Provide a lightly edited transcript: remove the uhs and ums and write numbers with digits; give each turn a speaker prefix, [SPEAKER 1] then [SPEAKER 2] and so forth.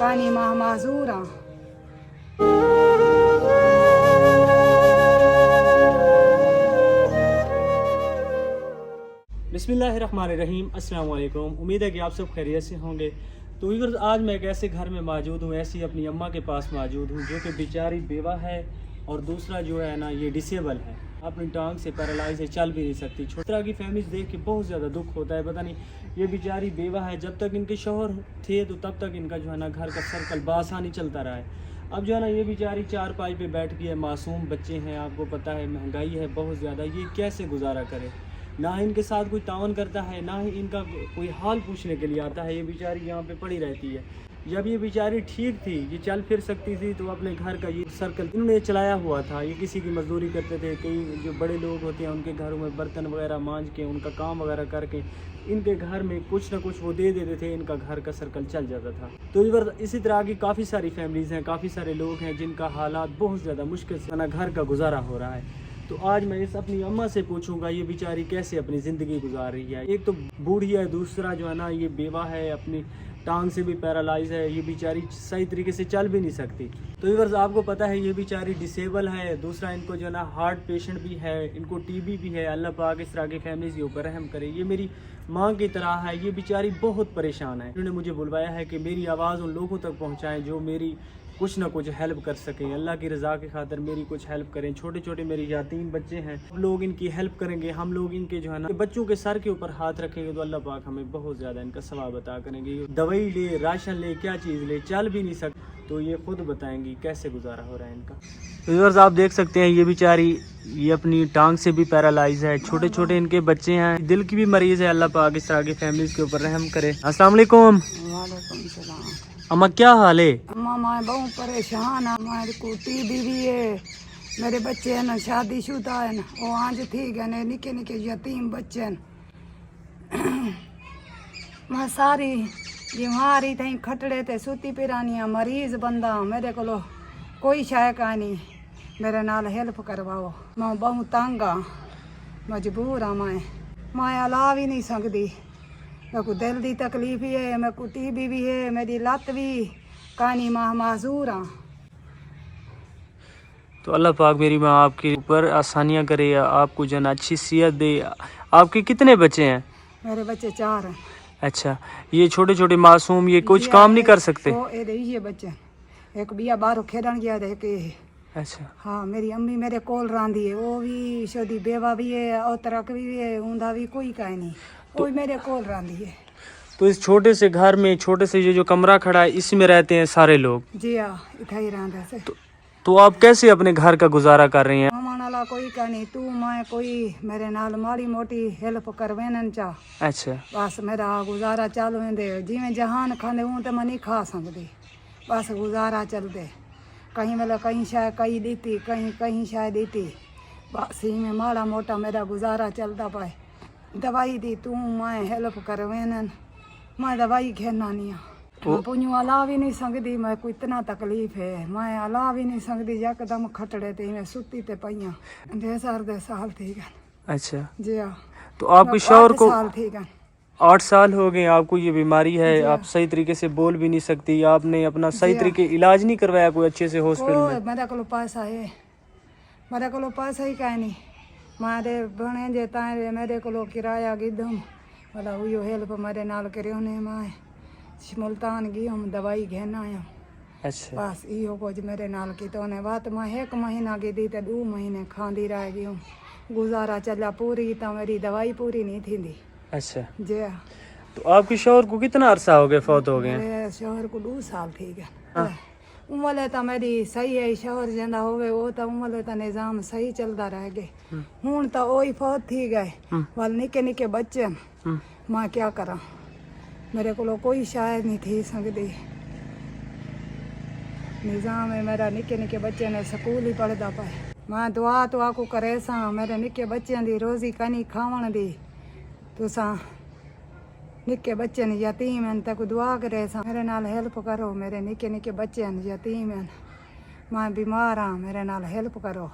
[SPEAKER 1] कानी माह माजूरा।
[SPEAKER 2] बिस्मिल्लाहिर्रहमानिर्रहीम। अस्सलाम वालेकुम। उम्मीद है कि आप सब खैरियत से होंगे। तो व्यूअर्स, आज मैं एक ऐसे घर में मौजूद हूँ, ऐसी अपनी अम्मा के पास मौजूद हूँ जो कि बेचारी बेवा है और दूसरा जो है ना ये डिसेबल है, अपनी टांग से पैरालाइज है, चल भी नहीं सकती। छोटी तरह की फैमिलीज देख के बहुत ज़्यादा दुख होता है। पता नहीं ये बेचारी बेवा है, जब तक इनके शौहर थे तो तब तक इनका जो है ना घर का सर्कल बासानी चलता रहा है। अब जो है ना ये बेचारी चारपाई पे बैठ गई है, मासूम बच्चे हैं, आपको पता है महंगाई है बहुत ज़्यादा, ये कैसे गुजारा करे। ना इनके साथ कोई तावन करता है, ना ही इनका कोई हाल पूछने के लिए आता है। ये बेचारी यहाँ पे पड़ी रहती है। जब ये बेचारी ठीक थी, ये चल फिर सकती थी, तो अपने घर का ये सर्कल इन्होंने चलाया हुआ था। ये किसी की मजदूरी करते थे, कई जो बड़े लोग होते हैं उनके घरों में बर्तन वगैरह मांज के, उनका काम वगैरह करके इनके घर में कुछ ना कुछ वो दे देते थे, इनका घर का सर्कल चल जाता था। तो इसी तरह की काफ़ी सारी फैमिलीज़ हैं, काफ़ी सारे लोग हैं जिनका हालात बहुत ज़्यादा मुश्किल से ना घर का गुजारा हो रहा है। तो आज मैं इस अपनी अम्मा से पूछूंगा ये बेचारी कैसे अपनी ज़िंदगी गुजार रही है। एक तो बूढ़ी है, दूसरा जो है ना ये बेवा है, अपनी टांग से भी पैरालाइज है, ये बेचारी सही तरीके से चल भी नहीं सकती। तो व्यूअर्स, आपको पता है ये बेचारी डिसेबल है, दूसरा इनको जो है ना हार्ट पेशेंट भी है, इनको टीबी भी है। अल्लाह पाक इस तरह की फैमिलीज़ के ऊपर रहम करे। ये मेरी माँ की तरह है, ये बेचारी बहुत परेशान है। उन्होंने मुझे बुलवाया है कि मेरी आवाज़ उन लोगों तक पहुँचाएँ जो मेरी कुछ ना कुछ हेल्प कर सकें। अल्लाह की रज़ा के खातिर मेरी कुछ हेल्प करें। छोटे छोटे मेरे यतीम बच्चे हैं, हम लोग इनकी हेल्प करेंगे। हम लोग इनके जो है ना बच्चों के सर के ऊपर हाथ रखेंगे तो अल्लाह पाक हमें बहुत ज़्यादा इनका सवाब अता करेंगे। दवाई ले, राशन ले, क्या चीज़ ले, चल भी नहीं सकते, तो ये खुद बताएंगी कैसे गुजारा हो रहा है इनका। व्यूअर्स, आप देख सकते हैं ये बेचारी ये अपनी टांग से भी पैरालाइज है, छोटे छोटे इनके बच्चे हैं, दिल की भी मरीज़ है। अल्लाह पाक इस तरह की फैमिलीज़ के ऊपर रहम करे। अस्सलाम वालेकुम। अम्मा, क्या हाल है?
[SPEAKER 1] अम्मा मैं बहुत परेशान है, हमारी को टीबी भी है, मेरे बच्चे हैं ना शादीशुदा है ना, वो आज ठीक है ने, निके निके यतीम बच्चे हैं। मैं सारी बीमारी थी, खटड़े थे, सुती पिरानी मरीज बंदा, मेरे को कोई शाय का नहीं, मेरे नाल हेल्प करवाओ। मैं बहुत तंग हाँ, मजबूर हाँ, मैं अला भी नहीं सकती। मेरे को दिल की तकलीफ भी है, मेरे को टीबी भी है, मेरी लत भी कानी माह माजूर हाँ।
[SPEAKER 2] तो अल्लाह पाक मेरी माँ आपके ऊपर आसानियाँ करे, आपको जन अच्छी सेहत दे। आपके कितने बच्चे हैं?
[SPEAKER 1] मेरे बच्चे 4 हैं।
[SPEAKER 2] अच्छा, ये छोटे छोटे मासूम ये कुछ काम नहीं कर सकते?
[SPEAKER 1] ये बच्चे एक बिया बाहरों खेलन गया था एक।
[SPEAKER 2] अच्छा
[SPEAKER 1] हाँ, मेरी अम्मी मेरे कोल रांधी है, वो भी शादी बेवा भी है और तरक भी है, ऊंधा भी कोई का नहीं, वो भी मेरे कोल रांधी है।
[SPEAKER 2] तो इस छोटे से घर में, छोटे से ये जो कमरा खड़ा है, इसमें रहते हैं सारे लोग?
[SPEAKER 1] जी हाँ, इतना ही रांधा से।
[SPEAKER 2] तो आप कैसे अपने घर का गुजारा कर रही हैं?
[SPEAKER 1] मामाला कोई का नहीं, तू मैं कोई मेरे नाल माड़ी मोटी हेल्प करवे न चाह।
[SPEAKER 2] अच्छा,
[SPEAKER 1] बस मेरा गुजारा चालू है, जिमें जहान खाने हूँ तो मैं नहीं खा सकती, बस गुजारा चल दे। कहीं मतलब कहीं शायद कहीं देती, कहीं शायद देती, बस ही में माड़ा मोटा मेरा गुजारा चलता पाए। दवाई दी तू मैं हेल्प करवे न, मैं दवाई खेना नहीं पुंजू अला भी नहीं सकती, मैं को इतना तकलीफ है, मैं अला भी नहीं सकती। यकदम खटड़े थे मैं सुती ते पैया, 10 साल ठीक है।
[SPEAKER 2] अच्छा
[SPEAKER 1] जी हाँ।
[SPEAKER 2] तो आपके शौहर को
[SPEAKER 1] 8 साल ठीक है।
[SPEAKER 2] 8 साल हो गए आपको ये बीमारी है, आप सही तरीके से बोल भी नहीं सकती, आपने अपना सही तरीके इलाज नहीं करवाया कोई अच्छे से हॉस्पिटल में?
[SPEAKER 1] मेरे को पैसा है, मेरे को पैसा ही कहीं नहीं, मारे बने जेता है मेरे को किराया गिदम मतलब वो हेल्प मेरे नाल करे ने, मैं मुल्तान गई हम दवाई घेना आया।
[SPEAKER 2] अच्छा,
[SPEAKER 1] बस यो कुछ मेरे नाल की तो ने बात, मैं 1 महीना की दी तो 2 महीने खांदी रह गई हूँ, गुजारा चला पूरी, तो मेरी दवाई पूरी नहीं थी।
[SPEAKER 2] अच्छा
[SPEAKER 1] जी।
[SPEAKER 2] तो आपके शौहर को कितना अरसा हो गया फौत हो गए?
[SPEAKER 1] मेरे शौहर को 2 साल ठीक है। उम्र तो मेरी सही है, शौहर जिंदा होवे वो तो उम्र तो निजाम सही चलता रह गए। हूँ तो वही फौत थी गए, वाल निके निके बच्चे, मैं क्या करा, मेरे को कोई शायद नहीं थी सकती। निजाम है मेरा, निके निके बच्चे ने स्कूल ही पढ़ता पाए, मैं दुआ तो आकू करे सा मेरे निके बच्चों की रोजी कनी खावन दी, तुसा निके बच्चे ने यतीम हैं तक दुआ करे सा मेरे नाल हेल्प करो, मेरे निके निके बच्चे हैं यतीम हैं, मैं बीमार हाँ, मेरे नाल हेल्प करो।